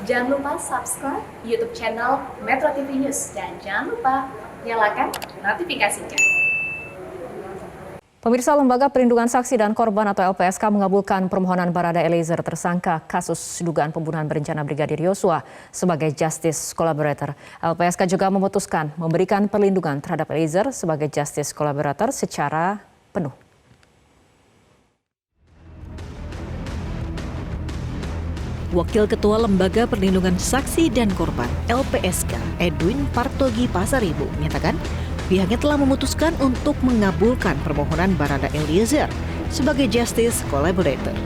Jangan lupa subscribe YouTube channel Metro TV News dan jangan lupa nyalakan notifikasinya. Pemirsa, Lembaga Perlindungan Saksi dan Korban atau LPSK mengabulkan permohonan Barada Eliezer tersangka kasus dugaan pembunuhan berencana Brigadir Yosua sebagai justice collaborator. LPSK juga memutuskan memberikan perlindungan terhadap Eliezer sebagai justice collaborator secara penuh. Wakil Ketua Lembaga Perlindungan Saksi dan Korban (LPSK) Edwin Partogi Pasaribu menyatakan pihaknya telah memutuskan untuk mengabulkan permohonan Barada Eliezer sebagai justice collaborator.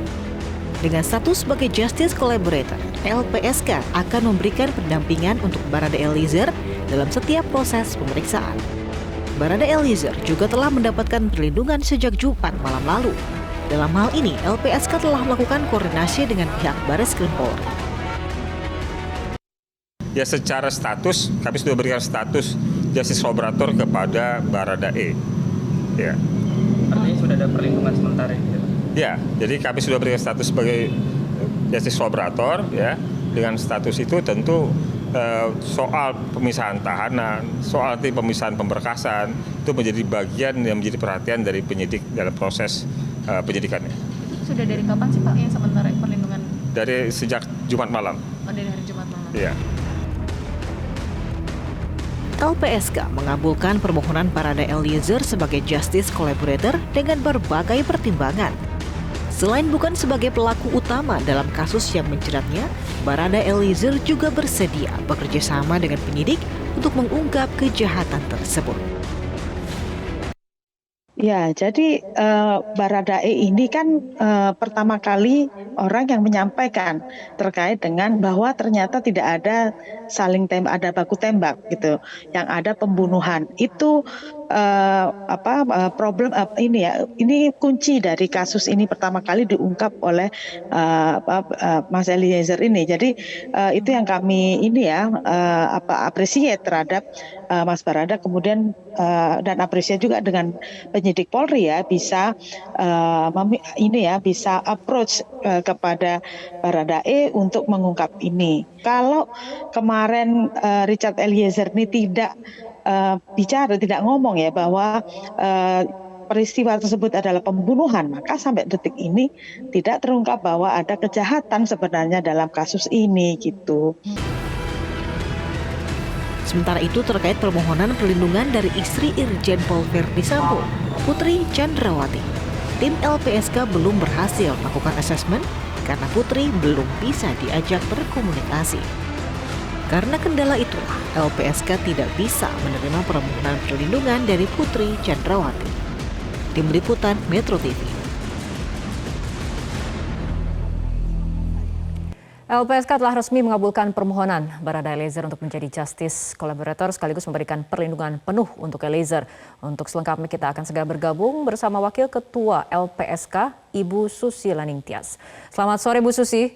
Dengan status sebagai justice collaborator, LPSK akan memberikan pendampingan untuk Barada Eliezer dalam setiap proses pemeriksaan. Barada Eliezer juga telah mendapatkan perlindungan sejak Jumat malam lalu. Dalam hal ini, LPSK telah melakukan koordinasi dengan pihak Bareskrim Polri. Ya, secara status, kami sudah berikan status justice collaborator kepada Barada E. Ya. Artinya sudah ada perlindungan sementara ya? Ya, jadi kami sudah berikan status sebagai justice collaborator. Ya, dengan status itu tentu soal pemisahan tahanan, soal pemisahan pemberkasan itu menjadi bagian yang menjadi perhatian dari penyidik dalam proses penyidikannya. Sudah dari kapan sih Pak yang sementara perlindungan? Dari sejak Jumat malam. Oh, dari hari Jumat malam. Iya. LPSK mengabulkan permohonan Barada Eliezer sebagai justice collaborator dengan berbagai pertimbangan. Selain bukan sebagai pelaku utama dalam kasus yang menjeratnya, Barada Eliezer juga bersedia bekerja sama dengan penyidik untuk mengungkap kejahatan tersebut. Ya, jadi Barada E ini kan pertama kali orang yang menyampaikan terkait dengan bahwa ternyata tidak ada saling tembak, ada baku tembak gitu, yang ada pembunuhan. Itu problem ini ya, ini kunci dari kasus ini pertama kali diungkap oleh Mas Eliezer ini. Jadi itu yang kami ini ya appreciate terhadap Mas Barada, kemudian dan apresiasi juga dengan penyidik Polri ya bisa bisa approach kepada Barada E untuk mengungkap ini. Kalau kemarin Richard Eliezer ini tidak bicara, tidak ngomong ya bahwa peristiwa tersebut adalah pembunuhan, maka sampai detik ini tidak terungkap bahwa ada kejahatan sebenarnya dalam kasus ini gitu. Sementara itu terkait permohonan perlindungan dari istri Irjen Pol Verdi Sambo, Putri Chandrawati, tim LPSK belum berhasil melakukan asesmen karena Putri belum bisa diajak berkomunikasi. Karena kendala itulah, LPSK tidak bisa menerima permohonan perlindungan dari Putri Chandrawati. Tim Liputan Metro TV. LPSK telah resmi mengabulkan permohonan Barada Eliezer untuk menjadi justice collaborator sekaligus memberikan perlindungan penuh untuk Eliezer. Untuk selengkapnya kita akan segera bergabung bersama Wakil Ketua LPSK, Ibu Susi Laningtyas. Selamat sore Bu Susi.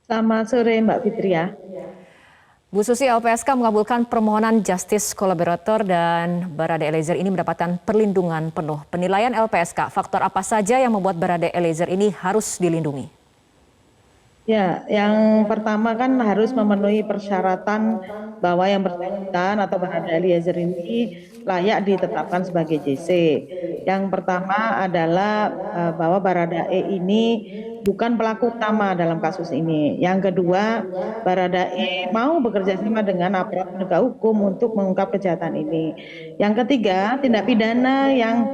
Selamat sore Mbak Fitria. Bu Susi, LPSK mengabulkan permohonan justice collaborator dan Barada Eliezer ini mendapatkan perlindungan penuh. Penilaian LPSK, faktor apa saja yang membuat Barada Eliezer ini harus dilindungi? Ya, yang pertama kan harus memenuhi persyaratan bahwa yang bersangkutan atau Barada Eliezer ini layak ditetapkan sebagai JC. Yang pertama adalah bahwa Barada E ini bukan pelaku utama dalam kasus ini. Yang kedua, Barada E mau bekerja sama dengan aparat penegak hukum untuk mengungkap kejahatan ini. Yang ketiga, tindak pidana yang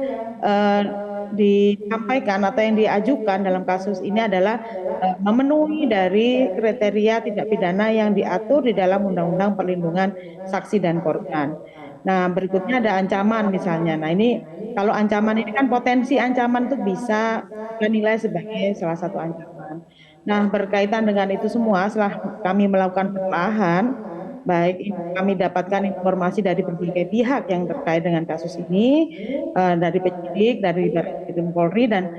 disampaikan atau yang diajukan dalam kasus ini adalah memenuhi dari kriteria tindak pidana yang diatur di dalam Undang-Undang Perlindungan Saksi dan Korban. Nah, berikutnya ada ancaman misalnya. Nah, ini kalau ancaman ini kan potensi ancaman itu bisa dinilai sebagai salah satu ancaman. Nah, berkaitan dengan itu semua, setelah kami melakukan penelaahan, baik kami dapatkan informasi dari berbagai pihak yang terkait dengan kasus ini, dari penyidik, dari Bareskrim Polri, dan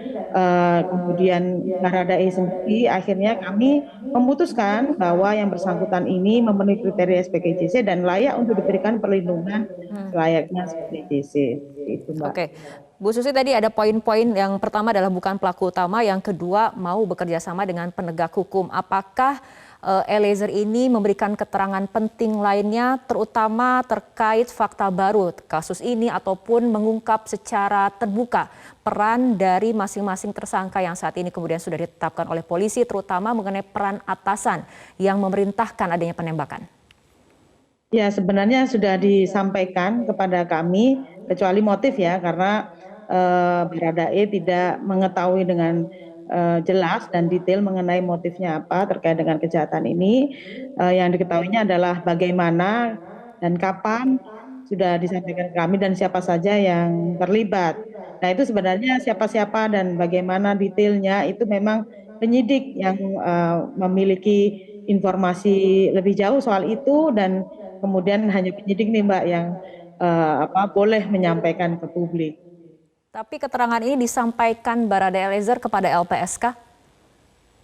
kemudian Barada E sendiri. Akhirnya kami memutuskan bahwa yang bersangkutan ini memenuhi kriteria sebagai JC dan layak untuk diberikan perlindungan layaknya sebagai JC. Itu, Mbak. Oke, Bu Susi, tadi ada poin-poin yang pertama adalah bukan pelaku utama, yang kedua mau bekerja sama dengan penegak hukum. Apakah Eliezer ini memberikan keterangan penting lainnya, terutama terkait fakta baru kasus ini ataupun mengungkap secara terbuka peran dari masing-masing tersangka yang saat ini kemudian sudah ditetapkan oleh polisi, terutama mengenai peran atasan yang memerintahkan adanya penembakan. Ya, sebenarnya sudah disampaikan kepada kami, kecuali motif ya, karena Baradae tidak mengetahui dengan jelas dan detail mengenai motifnya apa terkait dengan kejahatan ini. Yang diketahuinya adalah bagaimana dan kapan sudah disampaikan ke kami dan siapa saja yang terlibat. Nah, itu sebenarnya siapa-siapa dan bagaimana detailnya itu memang penyidik yang memiliki informasi lebih jauh soal itu, dan kemudian hanya penyidik nih Mbak yang boleh menyampaikan ke publik. Tapi keterangan ini disampaikan Barada Eliezer kepada LPSK?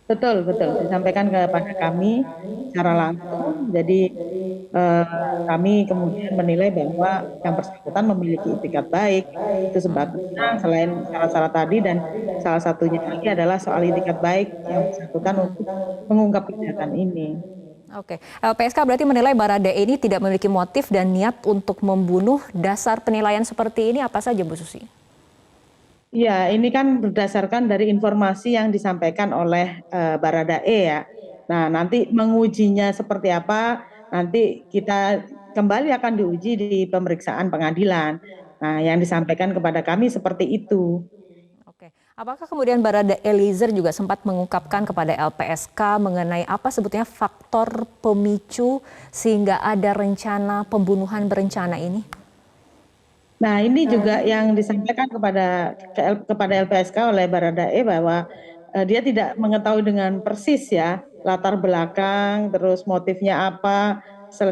Betul, disampaikan kepada kami secara langsung. Jadi kami kemudian menilai bahwa yang bersangkutan memiliki itikat baik. Itu sebabnya selain syarat-syarat tadi, dan salah satunya lagi adalah soal itikat baik yang bersangkutan untuk mengungkap kejahatan ini. Oke, LPSK berarti menilai Baradae ini tidak memiliki motif dan niat untuk membunuh. Dasar penilaian seperti ini apa saja, Bu Susi? Ya, ini kan berdasarkan dari informasi yang disampaikan oleh Baradae ya. Nah, nanti mengujinya seperti apa, nanti kita kembali akan diuji di pemeriksaan pengadilan. Nah, yang disampaikan kepada kami seperti itu. Oke, apakah kemudian Barada Eliezer juga sempat mengungkapkan kepada LPSK mengenai apa sebetulnya faktor pemicu sehingga ada rencana pembunuhan berencana ini? Nah, ini juga yang disampaikan kepada LPSK oleh Baradae bahwa dia tidak mengetahui dengan persis ya latar belakang, terus motifnya apa,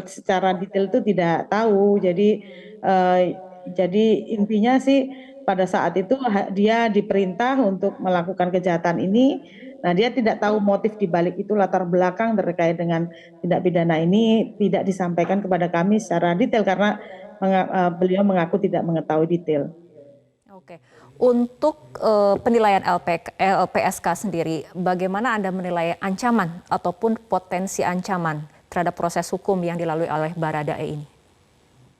secara detail itu tidak tahu. Jadi intinya sih pada saat itu dia diperintah untuk melakukan kejahatan ini. Nah, dia tidak tahu motif di balik itu, latar belakang terkait dengan tindak pidana ini tidak disampaikan kepada kami secara detail karena beliau mengaku tidak mengetahui detail. Oke, untuk penilaian LPSK sendiri, bagaimana Anda menilai ancaman ataupun potensi ancaman terhadap proses hukum yang dilalui oleh Baradae ini?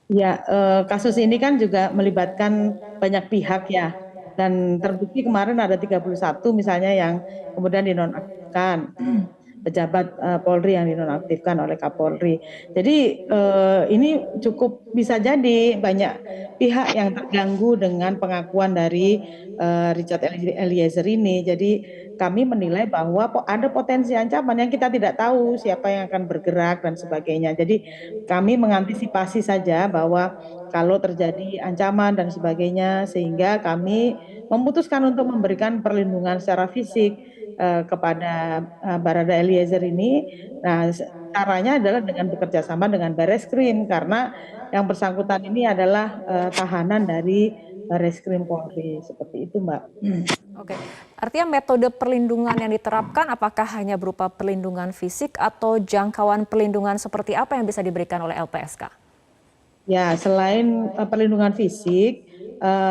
Ya, kasus ini kan juga melibatkan banyak pihak ya, dan terbukti kemarin ada 31 misalnya yang kemudian dinonaktifkan. Pejabat Polri yang dinonaktifkan oleh Kapolri. Jadi ini cukup bisa jadi banyak pihak yang terganggu dengan pengakuan dari Richard Eliezer ini. Jadi kami menilai bahwa ada potensi ancaman yang kita tidak tahu siapa yang akan bergerak dan sebagainya. Jadi kami mengantisipasi saja bahwa kalau terjadi ancaman dan sebagainya, sehingga kami memutuskan untuk memberikan perlindungan secara fisik kepada Barada Eliezer ini. Nah, caranya adalah dengan bekerja sama dengan Bareskrim, karena yang bersangkutan ini adalah tahanan dari Bareskrim Polri. Seperti itu, Mbak. Oke, artinya metode perlindungan yang diterapkan apakah hanya berupa perlindungan fisik atau jangkauan perlindungan seperti apa yang bisa diberikan oleh LPSK? Ya, selain perlindungan fisik,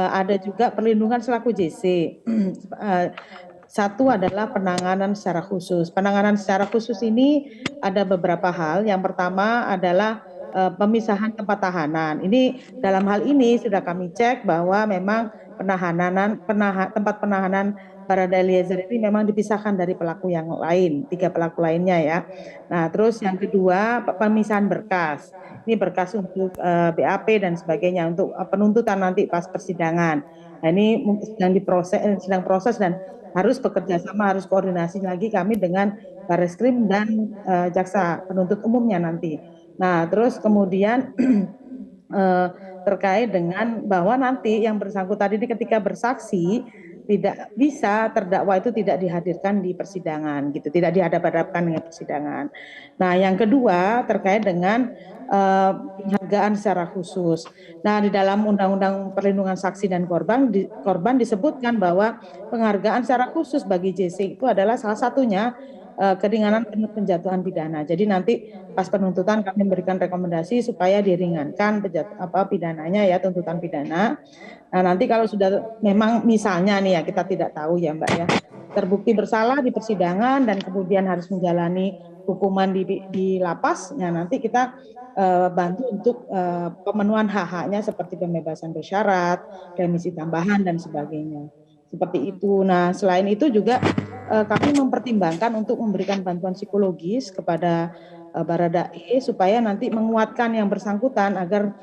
ada juga perlindungan selaku JC. Satu adalah penanganan secara khusus. Penanganan secara khusus ini ada beberapa hal. Yang pertama adalah pemisahan tempat tahanan. Ini dalam hal ini sudah kami cek bahwa memang tempat penahanan Barada Eliezer ini memang dipisahkan dari pelaku yang lain, 3 pelaku lainnya ya. Nah, terus yang kedua pemisahan berkas. Ini berkas untuk BAP dan sebagainya untuk penuntutan nanti pas persidangan. Nah, ini sedang proses dan harus bekerja sama, harus koordinasi lagi kami dengan Bareskrim dan jaksa penuntut umumnya nanti. Nah, terus kemudian terkait dengan bahwa nanti yang bersangkutan ini ketika bersaksi tidak bisa, terdakwa itu tidak dihadirkan di persidangan gitu, tidak dihadap-hadapkan dengan persidangan. Nah, yang kedua terkait dengan penghargaan secara khusus. Nah, di dalam Undang-Undang Perlindungan Saksi dan Korban disebutkan bahwa penghargaan secara khusus bagi JC itu adalah salah satunya keringanan penjatuhan pidana. Jadi nanti pas penuntutan kami memberikan rekomendasi supaya diringankan pidananya ya, tuntutan pidana. Nah, nanti kalau sudah memang misalnya nih ya, kita tidak tahu ya Mbak ya, terbukti bersalah di persidangan dan kemudian harus menjalani hukuman di lapas, nah nanti kita bantu untuk pemenuhan hak-haknya seperti pembebasan bersyarat, remisi tambahan dan sebagainya. Seperti itu. Nah, selain itu juga kami mempertimbangkan untuk memberikan bantuan psikologis kepada Baradae supaya nanti menguatkan yang bersangkutan agar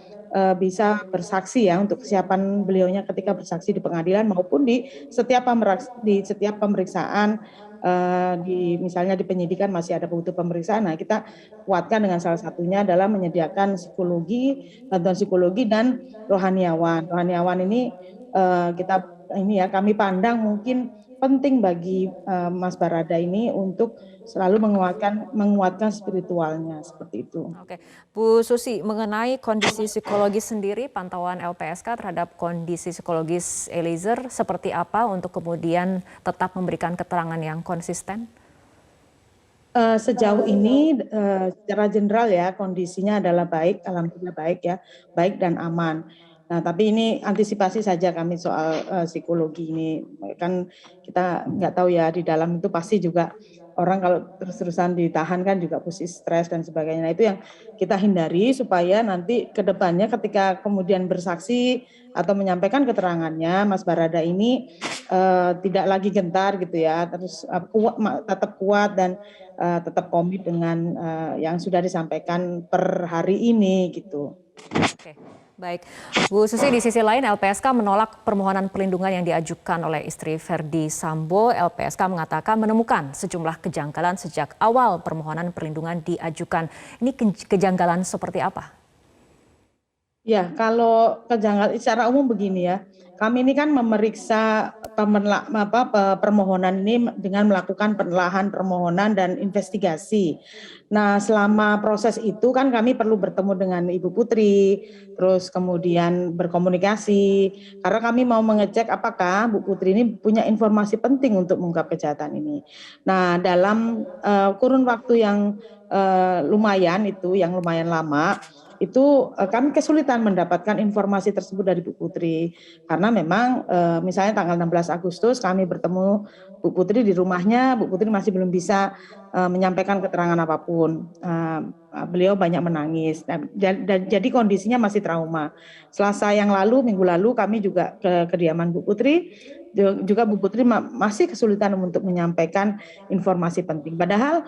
bisa bersaksi ya untuk kesiapan beliaunya ketika bersaksi di pengadilan maupun di setiap pemeriksaan misalnya di penyidikan masih ada butuh pemeriksaan. Nah, kita kuatkan dengan salah satunya adalah menyediakan bantuan psikologi dan rohaniawan. Rohaniawan ini kami pandang mungkin penting bagi Mas Barada ini untuk selalu menguatkan spiritualnya seperti itu. Oke, Bu Susi, mengenai kondisi psikologis sendiri, pantauan LPSK terhadap kondisi psikologis Eliezer seperti apa untuk kemudian tetap memberikan keterangan yang konsisten? Sejauh ini secara general ya kondisinya adalah baik, alhamdulillah baik ya, baik dan aman. Nah, tapi ini antisipasi saja kami soal psikologi ini. Kan kita nggak tahu ya di dalam itu pasti juga orang kalau terus-terusan ditahan kan juga pasti stres dan sebagainya. Nah, itu yang kita hindari supaya nanti ke depannya ketika kemudian bersaksi atau menyampaikan keterangannya Mas Barada ini tidak lagi gentar gitu ya, terus tetap kuat dan tetap komit dengan yang sudah disampaikan per hari ini gitu. Oke. Baik, Bu Susi, di sisi lain LPSK menolak permohonan perlindungan yang diajukan oleh istri Verdi Sambo. LPSK mengatakan menemukan sejumlah kejanggalan sejak awal permohonan perlindungan diajukan. Ini kejanggalan seperti apa? Ya, kalau kejanggalan secara umum begini ya, kami ini kan memeriksa permohonan ini dengan melakukan penelaahan permohonan dan investigasi. Nah, selama proses itu kan kami perlu bertemu dengan Ibu Putri, terus kemudian berkomunikasi, karena kami mau mengecek apakah Bu Putri ini punya informasi penting untuk mengungkap kejahatan ini. Nah, dalam kurun waktu yang lumayan lama, itu kami kesulitan mendapatkan informasi tersebut dari Bu Putri karena memang misalnya tanggal 16 Agustus kami bertemu Bu Putri di rumahnya, Bu Putri masih belum bisa menyampaikan keterangan apapun. Beliau banyak menangis dan jadi kondisinya masih trauma. Selasa yang lalu, minggu lalu kami juga ke kediaman Bu Putri, juga Bu Putri masih kesulitan untuk menyampaikan informasi penting. Padahal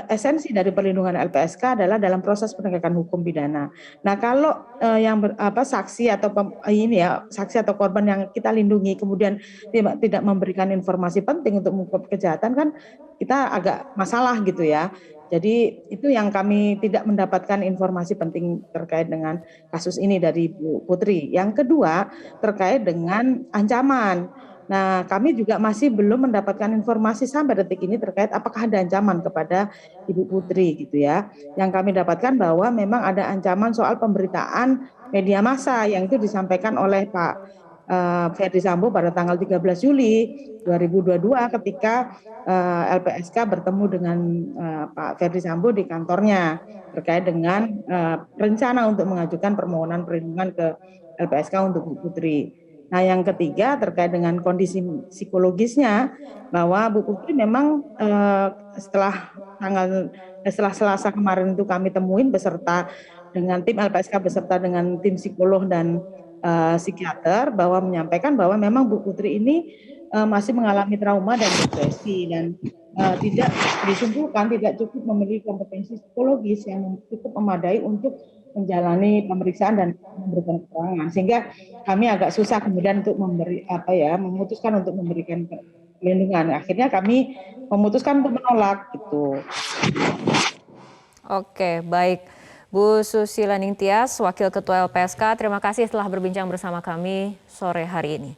esensi dari perlindungan LPSK adalah dalam proses penegakan hukum pidana. Nah, kalau saksi atau korban yang kita lindungi kemudian tidak memberikan informasi penting untuk mengungkap kejahatan kan kita agak masalah gitu ya. Jadi itu yang kami tidak mendapatkan informasi penting terkait dengan kasus ini dari Bu Putri. Yang kedua terkait dengan ancaman. Nah, kami juga masih belum mendapatkan informasi sampai detik ini terkait apakah ada ancaman kepada Ibu Putri gitu ya. Yang kami dapatkan bahwa memang ada ancaman soal pemberitaan media massa yang itu disampaikan oleh Pak Verdi Sambo pada tanggal 13 Juli 2022 ketika LPSK bertemu dengan Pak Verdi Sambo di kantornya terkait dengan rencana untuk mengajukan permohonan perlindungan ke LPSK untuk Bu Putri. Nah, yang ketiga terkait dengan kondisi psikologisnya bahwa Bu Putri memang setelah Selasa kemarin itu kami temuin beserta dengan tim LPSK beserta dengan tim psikolog dan psikiater bahwa menyampaikan bahwa memang Bu Putri ini masih mengalami trauma dan depresi dan tidak disimpulkan tidak cukup memiliki kompetensi psikologis yang cukup memadai untuk menjalani pemeriksaan dan memberikan keterangan sehingga kami agak susah kemudian untuk memutuskan untuk memberikan perlindungan. Akhirnya kami memutuskan untuk menolak gitu. Oke, baik. Bu Susi Leningtyas, Wakil Ketua LPSK, terima kasih telah berbincang bersama kami sore hari ini.